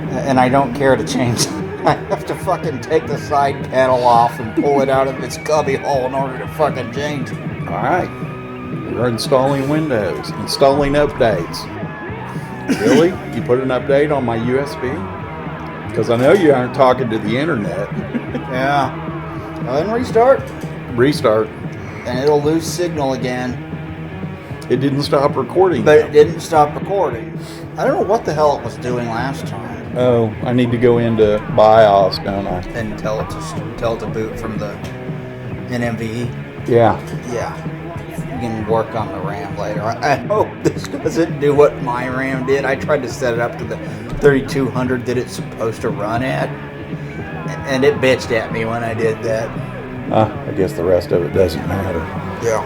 And I don't care to change. I have to fucking take the side panel off and pull it out of its cubby hole in order to fucking change it.
All right. We're installing Windows, installing updates. Really? You put an update on my USB? Because I know you aren't talking to the internet.
Yeah. Go ahead and restart.
Restart.
And it'll lose signal again.
It didn't stop recording.
But it didn't stop recording. I don't know what the hell it was doing last time.
Oh, I need to go into BIOS, don't I?
And tell it to boot from the NVMe.
Yeah.
Yeah. You can work on the RAM later. I hope this doesn't do what my RAM did. I tried to set it up to the 3200 that it's supposed to run at. And it bitched at me when I did that.
I guess the rest of it doesn't matter.
Yeah.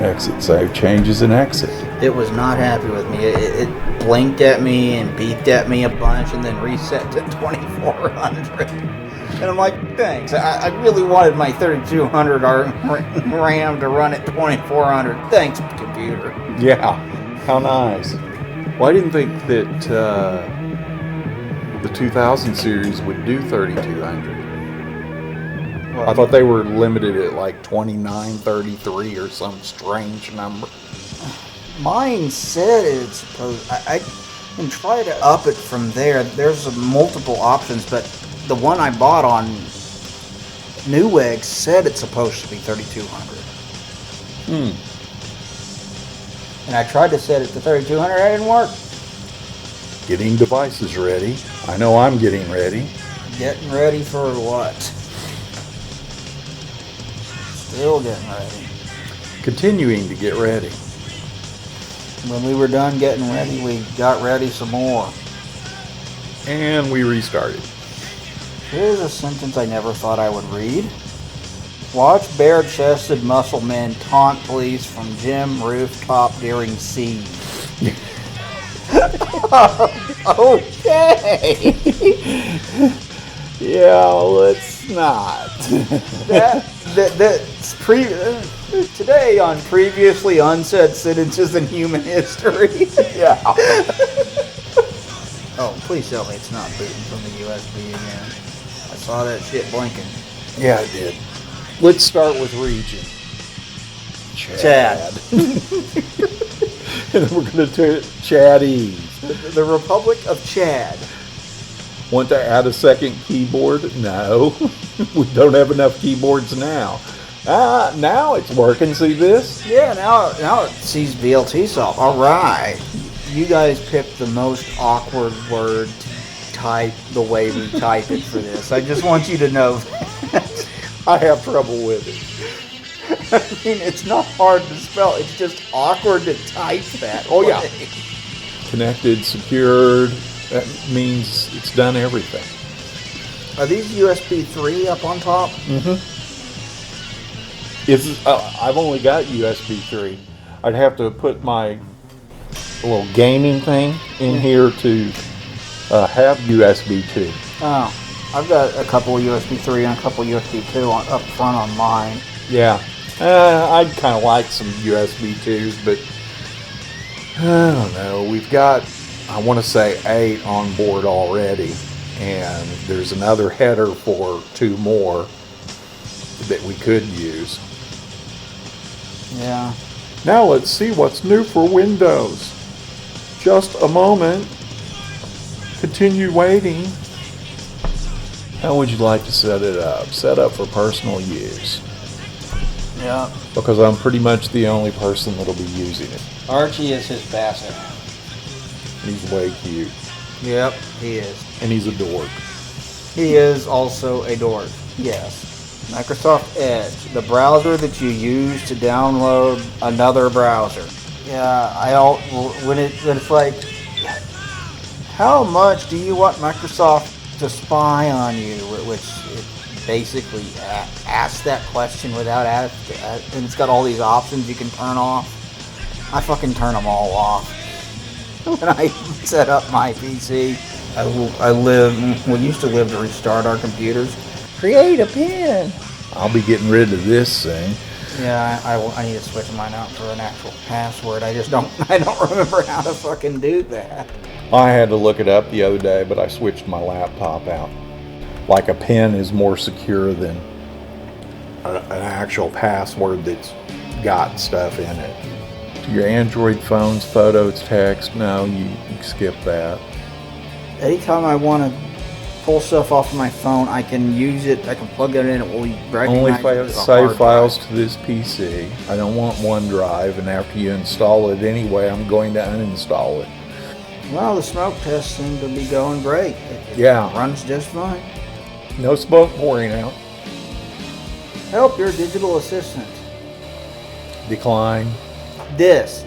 Exit save changes and exit.
It was not happy with me. It blinked at me and beeped at me a bunch and then reset to 2400. And I'm like, thanks. I really wanted my 3200 RAM to run at 2400. Thanks, computer.
Yeah. How nice. Well, I didn't think that the 2000 series would do 3200.
Well,
I thought they were limited at like 2933 or some strange number.
mine said it's supposed. I can try to up it from there. There's multiple options, but the one I bought on Newegg said it's supposed to be 3200. And I tried to set it to 3200. It didn't work.
Getting devices ready. I know I'm getting ready.
Getting ready for what? Still getting ready.
Continuing to get ready.
When we were done getting ready, we got ready some more.
And we restarted.
Here's a sentence I never thought I would read. Watch bare-chested muscle men taunt police from gym rooftop during siege. Okay.
Yeah, let's not.
Today on previously unsaid sentences in human history.
Yeah.
Oh, please tell me it's not booting from the USB again. I saw that shit blinking.
Yeah, I did. Let's start with region.
Chad.
And then we're going to do Chadese.
The Republic of Chad.
Want to add a second keyboard? No. We don't have enough keyboards now. Now it's working. See this?
Yeah, now it sees VLT soft. All right. You guys picked the most awkward word to type the way we type it for this. I just want you to know that.
I have trouble with it.
I mean, it's not hard to spell. It's just awkward to type that.
Oh, yeah.
way.
Connected, secured. That means it's done everything.
Are these USB 3 up on top?
Mm-hmm. I've only got USB 3. I'd have to put my little gaming thing in here to have USB 2.
Oh, I've got a couple of USB 3 and a couple of USB 2 up front on mine.
Yeah. I'd kind of like some USB 2s, but I don't know. We've got, I want to say 8 on board already, and there's another header for 2 more that we could use.
Yeah.
Now let's see what's new for Windows. Just a moment. Continue waiting. How would you like to set it up? Set up for personal use.
Yeah.
Because I'm pretty much the only person that'll be using it.
Archie is his basset.
He's way cute.
Yep, he is.
And he's a dork.
He is also a dork. Yes. Microsoft Edge, the browser that you use to download another browser. Yeah, when it's like, How much do you want Microsoft to spy on you? Which it basically asks that question without asking, and it's got all these options you can turn off. I fucking turn them all off when I set up my PC. We used to live to restart our computers. Create a pin.
I'll be getting rid of this thing.
Yeah, I need to switch mine out for an actual password. I don't remember how to fucking do that.
I had to look it up the other day, but I switched my laptop out. Like a pen is more secure than an actual password that's got stuff in it. Your Android phones, photos, text, no, you skip that.
Anytime I want to pull stuff off of my phone, I can use it. I can plug it in. It will recognize
Only
it as a
save
hard
files
drive.
to this PC. I don't want OneDrive, and after you install it anyway, I'm going to uninstall it.
Well, the smoke tests seem to be going great. It
Yeah.
runs just fine.
No smoke pouring out.
Help your digital assistant.
Decline.
This.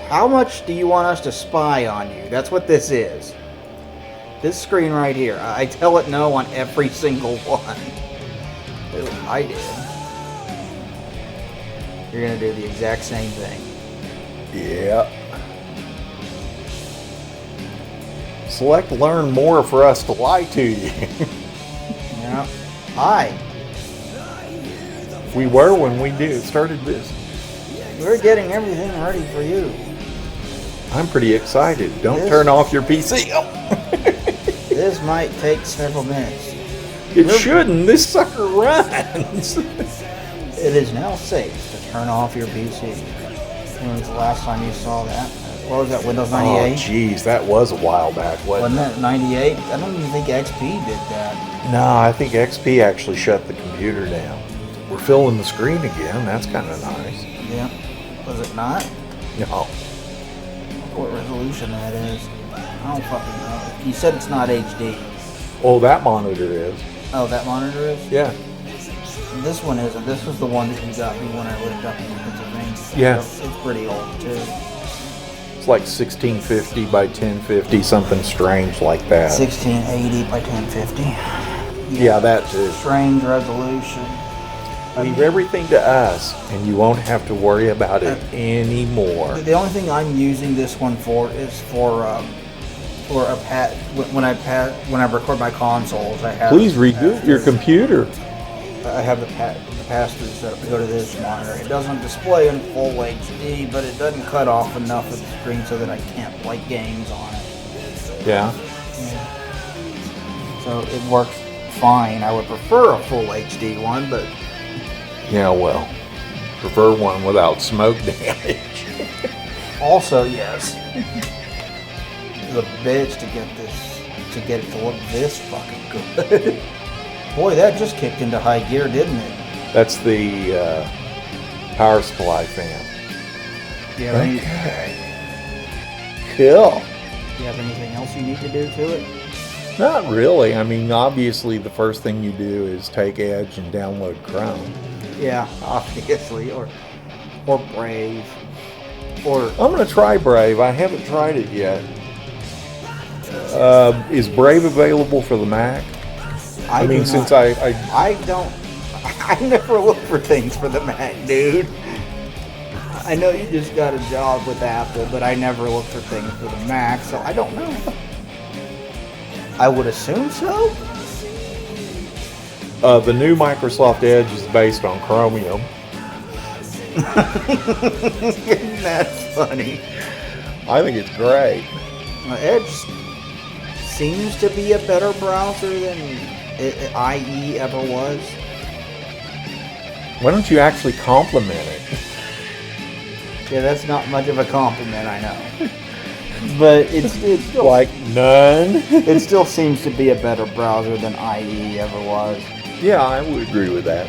How much do you want us to spy on you? That's what this is. This screen right here. I tell it no on every single one. Ooh, I did. You're going to do the exact same thing.
Yeah. Select learn more for us to lie to you.
Yeah. Hi.
We were when we started this.
We're getting everything ready for you.
I'm pretty excited. Don't
This-
turn off your PC. Oh.
This might take several minutes.
It shouldn't. This sucker runs.
It is now safe to turn off your PC. When was the last time you saw that? What was that, Windows
Oh,
98?
jeez, that was a while back, wasn't
Wasn't that 98? I don't even think XP did that.
it? No, I think XP actually shut the computer down. We're filling the screen again. That's kind of nice.
Yeah. Was it not?
No.
What resolution that is? I don't fucking know. You said it's not HD.
Oh, that monitor is.
Oh, that monitor is?
Yeah.
This one isn't. This was the one that you got me when I lived up in Pennsylvania.
Yeah.
So it's pretty old, too.
It's like 1650 by 1050, something strange like that.
1680 by 1050.
Yeah, that too.
Strange resolution.
Leave everything to us, and you won't have to worry about it anymore.
The only thing I'm using this one for is for a when I record my consoles. I have.
Please reboot your computer.
I have the pass-through set up to go to this monitor. It doesn't display in full HD, but it doesn't cut off enough of the screen so that I can't play games on it.
Yeah.
So it works fine. I would prefer a full HD one, but
Yeah, well, prefer one without smoke damage.
also yes, the bitch to get it to look this fucking good. Boy, that just kicked into high gear, didn't it?
That's the power supply fan.
Do you have
Cool.
do you have anything else you need to do to it?
Not really. I mean, obviously, the first thing you do is take Edge and download Chrome.
Yeah, obviously, or Brave, or
I'm going to try Brave. I haven't tried it yet. Is Brave available for the Mac? I mean, since I
never look for things for the Mac, dude. I know you just got a job with Apple, but I never look for things for the Mac, so I don't know. I would assume so.
The new Microsoft Edge is based on Chromium.
That's funny.
I think it's great.
Edge seems to be a better browser than IE ever was.
Why don't you actually compliment it?
Yeah, that's not much of a compliment, I know. But it's still,
Like none?
it still seems to be a better browser than IE ever was.
Yeah, I would agree with that.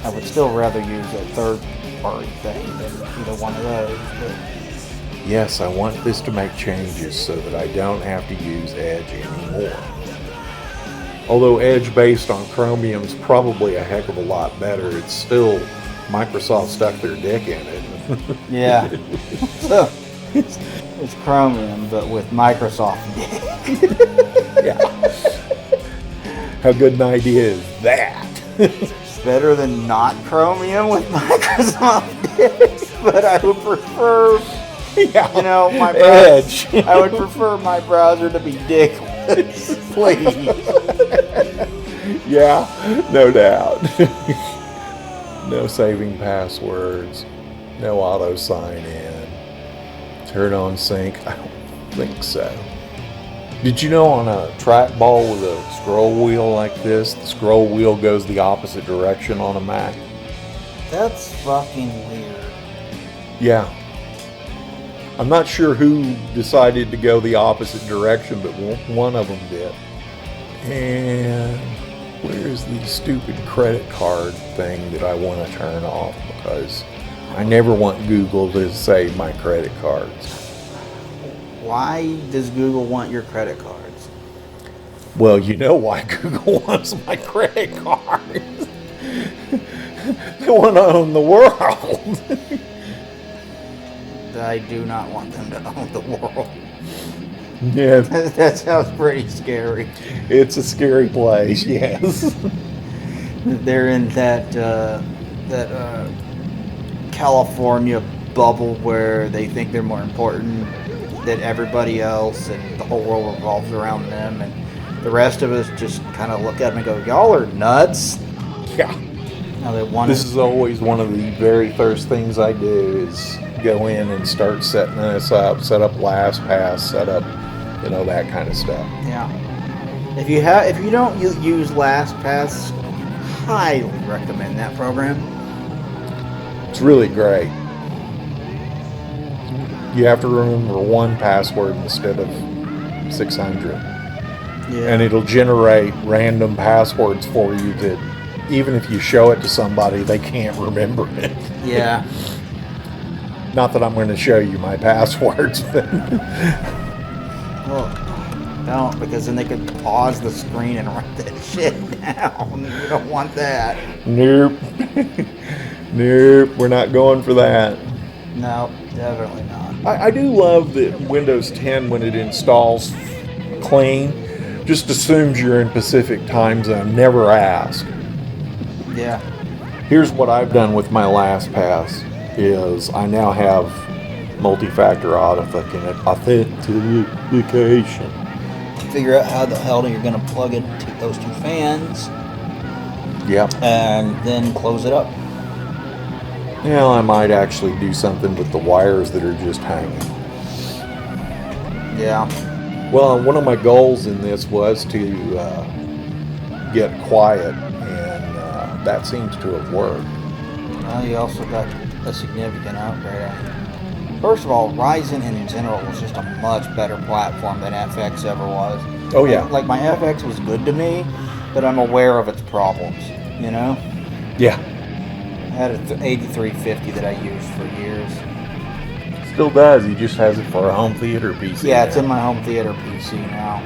I would still rather use a third-party thing than either one of those. But
Yes, I want this to make changes so that I don't have to use Edge anymore. Although Edge based on Chromium is probably a heck of a lot better, it's still Microsoft stuck their dick in it.
yeah. So It's Chromium, but with Microsoft.
Yeah. How good an idea is that?
It's better than not Chromium with Microsoft Edge, but I would prefer,
Yeah.
you know, my
Edge.
I would prefer my browser to be dickless, please.
Yeah, no doubt. No saving passwords, no auto sign in, turn on sync. I don't think so. Did you know on a trackball with a scroll wheel like this, the scroll wheel goes the opposite direction on a Mac?
That's fucking weird.
Yeah. I'm not sure who decided to go the opposite direction, but one of them did. And where's the stupid credit card thing that I want to turn off? Because I never want Google to save my credit cards.
Why does Google want your credit cards?
Well, you know why Google wants my credit cards. They want to own the world.
I do not want them to own the world.
Yeah,
That sounds pretty scary.
it's a scary place, yes.
They're in that California bubble where they think they're more important than everybody else, and the whole world revolves around them, and the rest of us just kind of look at them and go, "Y'all are nuts."
Yeah.
Now they want
This is always one of the very first things I do is go in and start setting this up, set up LastPass, set up, you know, that kind of stuff.
Yeah. If you don't use LastPass, highly recommend that program.
It's really great. You have to remember one password instead of 600.
Yeah.
And it'll generate random passwords for you that even if you show it to somebody, they can't remember it.
Yeah.
Not that I'm going to show you my passwords, but
Well, don't, because then they could pause the screen and write that shit down. You don't want that.
nope. Nope, we're not going for that.
No, definitely not.
I do love that Windows 10, when it installs clean, just assumes you're in Pacific time zone, never ask.
Yeah.
Here's what I've done with my LastPass is I now have multi-factor authentication.
Figure out how the hell you're going to plug it to those two fans,
Yep.
and then close it up.
Well, I might actually do something with the wires that are just hanging.
Yeah.
Well, one of my goals in this was to get quiet, and that seems to have worked.
Well, you also got a significant upgrade. First of all, Ryzen in general was just a much better platform than FX ever was.
Oh, yeah.
Like my FX was good to me, but I'm aware of its problems, you know?
Yeah.
I had an 8350 that I used for years.
Still does. He just has it for a home theater PC.
Yeah, it's in my home theater PC now.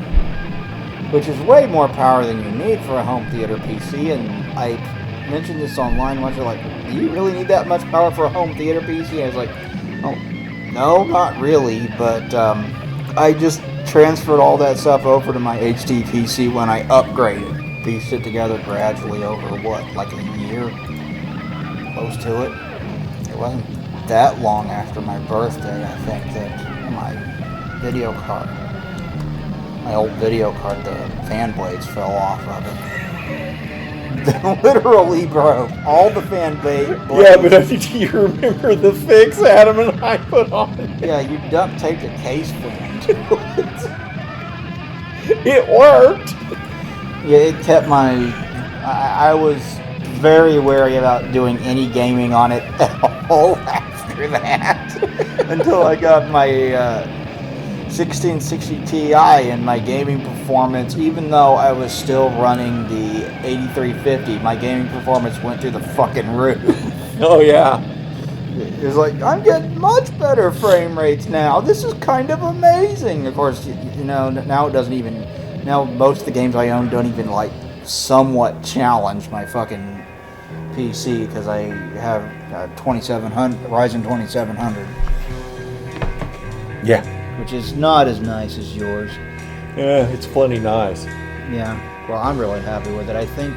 Which is way more power than you need for a home theater PC, and I mentioned this online once. They're like, do you really need that much power for a home theater PC? I was like, oh, no, not really, but I just transferred all that stuff over to my HD PC when I upgraded. Pieced it together gradually over, like a year? Close to it. It wasn't that long after my birthday, I think, that my old video card, the fan blades fell off of it. They literally broke. All the fan blades.
Yeah, but do you remember the fix Adam and I put on it?
Yeah, you duct taped a case for them to it.
It worked.
Yeah, it kept my... I was very wary about doing any gaming on it at all after that. Until I got my 1660 Ti and my gaming performance, even though I was still running the 8350, my gaming performance went through the fucking roof.
Oh, yeah.
It was like, I'm getting much better frame rates now. This is kind of amazing. Of course, you know, now it doesn't even... Now most of the games I own don't even, like, somewhat challenge my fucking PC, because I have Ryzen 2700.
Yeah.
which is not as nice as yours.
Yeah, it's plenty nice.
Yeah, well, I'm really happy with it. I think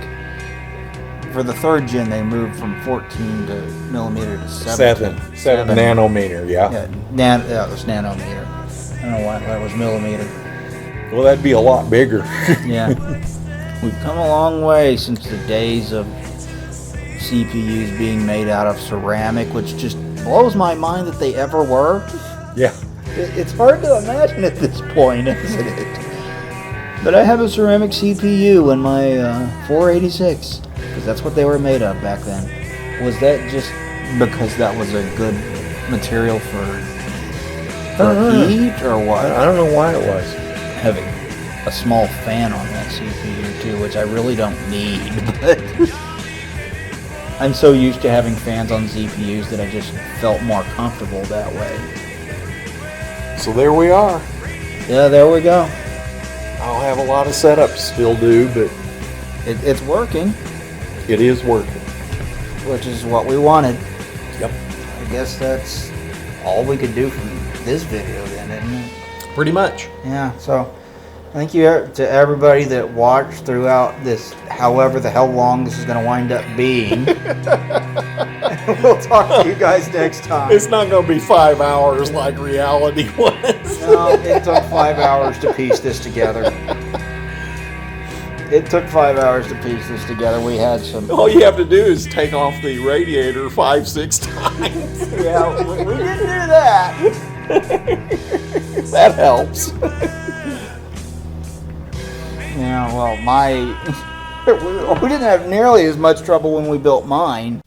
for the 3rd gen, they moved from 14 millimeter to 17.
7 nanometer, yeah.
Yeah, it was nanometer. I don't know why that was millimeter.
Well, that'd be a lot bigger.
Yeah. We've come a long way since the days of CPUs being made out of ceramic, which just blows my mind that they ever were.
Yeah.
It's hard to imagine at this point, isn't it? But I have a ceramic CPU in my 486, because that's what they were made of back then. Was that just because that was a good material for heat, or what?
I don't know why it was.
Having a small fan on that CPU too, which I really don't need, but I'm so used to having fans on CPUs that I just felt more comfortable that way.
So there we are.
Yeah, there we go.
I'll have a lot of setups still do, but
It's working,
it is working.
which is what we wanted.
Yep.
I guess that's all we could do from this video then, isn't it?
Pretty much.
Yeah, so thank you to everybody that watched throughout this, however the hell long this is going to wind up being. We'll talk to you guys next time.
It's not going to be 5 hours like reality was.
No, it took 5 hours to piece this together. It took 5 hours to piece this together. We had some...
All you have to do is take off the radiator 5-6 times.
Yeah, we didn't do that.
That helps.
Yeah, well, we didn't have nearly as much trouble when we built mine.